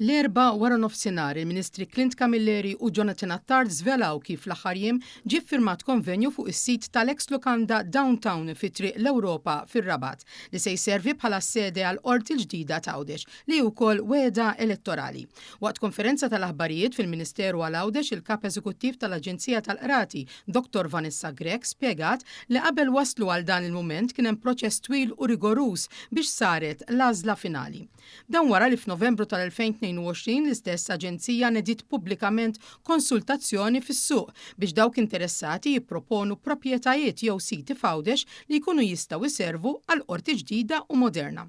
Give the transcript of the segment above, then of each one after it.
L-erba wara nofsinhar il-Ministri Clint Camilleri u Jonathan Attard żvelaw kif l-aħħar jiem ġie ffirmat konvenju fuq is-sit tal-ex lokanda Downtown fi triq l-Ewropa fir-Rabat li se jservi bħala sede għal qorti l-ġdida ta' Għawdex li wkoll wegħda elettorali. Waqt konferenza tal-aħbarijiet fil-Ministeru għal Għawdex il-Kap Eżekuttiv tal-Aġenzija tal-Qrati Dr. Vanessa Grek spjegat li qabel waslu għal dan il-mument kien hemm proċess twil u rigorus biex saret l-għażla finali. Dan wara li f'Novembru tal-2022 l-istess aġenzija nedit pubblikament konsultazzjoni fis-suq biex dawk interessati jipproponu proprjetajiet jew siti f'Għawdex li jkunu jistgħu jservu għal qorti ġdida u moderna.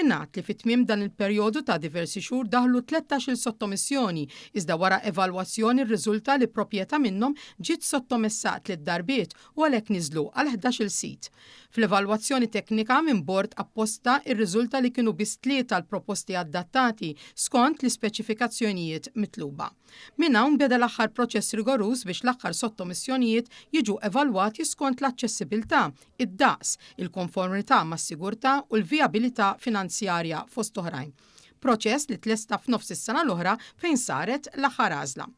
Ingħad li fit-tmiem dan il-perjodu ta' diversi xhur daħlu 13-il sottomissjoni iżda wara evalwazzjoni rriżulta li proprjetà minnhom ġiet sottomessa 3 darbiet u għalhekk niżlu għal 11-il sit. Fl-evalwazzjoni teknika minn bord apposta irriżulta li kienu biss 3 l-proposti adattati skont l-ispeċifikazzjonijiet mitluba. Minn hawn beda l-aħħar proċess rigorus biex l-aħħar sottomissjonijiet jiġu evalwati skont l-aċċessibilità, id-daqs, il-konformità mas-sigurtà u l-vijabilità finanzjarja fost oħrajn. Proċess li tlesta f'nofs is-sena l-oħra fejn saret l-aħħar għażla.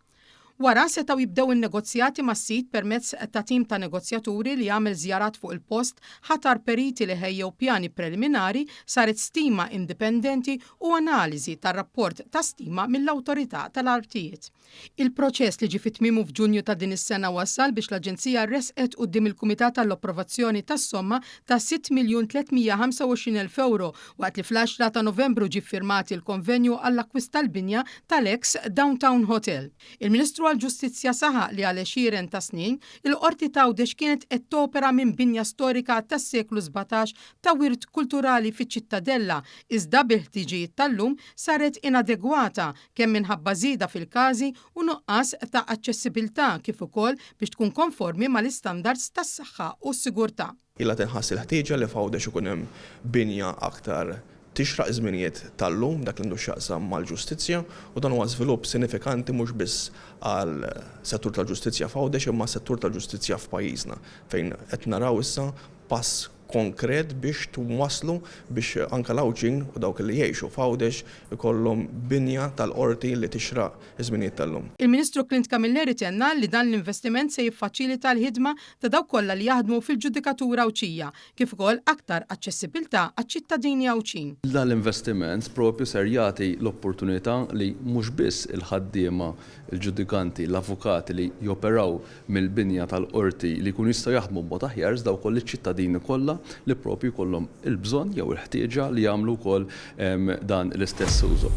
Wara setgħu jibdew in-negozjati mas-sit permezz ta' tim ta' negozjaturi li jagħmel żjarat fuq il-post, ħatar periti li ħejjew pjani preliminari, saret stima indipendenti u analiżi tar-rapport ta' stima mill-Awtorità tal-Artijiet. Il-proċess li ġie fit-tmiemu f'Ġunju ta' din is-sena wassal biex l-Aġenzija rresqet quddiem il-Kumitat tal-Approvazzjoni tas-somma ta' 6,325,000 euro waqt li fl-10 ta' Novembru ġie ffirmat il-konvenju għall-akkwist tal-binja tal-ex Downtown Hotel. Il-Ministru għall-Ġustizzja saħaq li għal 20 ta' snin il-Qorti ta' Għawdex kienet qed topera minn binja storika tas-seklu 17 ta' wirt kulturali fiċ-Ċittadella iżda bil-ħtiġijiet tal-lum saret inadegwata kemm minħabba żieda fil-każi u nuqqas ta' aċċessibilità kif ukoll biex tkun konformi mal-istandards tas-saħħa u s-sigurtà. Ilha tinħass il-ħtieġa li f'Għawdex ikun hemm binja aktar tixraq żminijiet tal-lum dak li għandu x'jaqsam mal-ġustizzja u dan huwa żvilupp sinifikanti mhux biss għal settur tal-ġustizzja f'Għawdex imma settur tal-ġustizzja f'pajjiżna fejn qed naraw issa pass konkret biex twaslu biex anke l-Għawġin u dawk li jgħixu f'Għawdex ikollhom binja tal-qorti li tixraq iż-żminijiet tal-lum. Il-Ministru Clint Camilleri tenna li dan l-investiment se jiffaċilita l-ħidma ta' dawk kollha li jaħdmu fil-ġudikatura Awċija kif ukoll aktar aċċessibilità għaċ-ċittadini Awċin. Dan l-investiment propju ser jagħti l-opportunità li mhux biss il-ħaddiema, il-ġudikanti, l-avukati li joperaw mill-binja tal-qorti li jkunu jistgħu jaħdmu b'mod aħjar iżda wkoll iċ-ċittadini kollha li propju jkollhom il-bżonn jew il-ħtieġa li jagħmlu wkoll dan l-istess użu.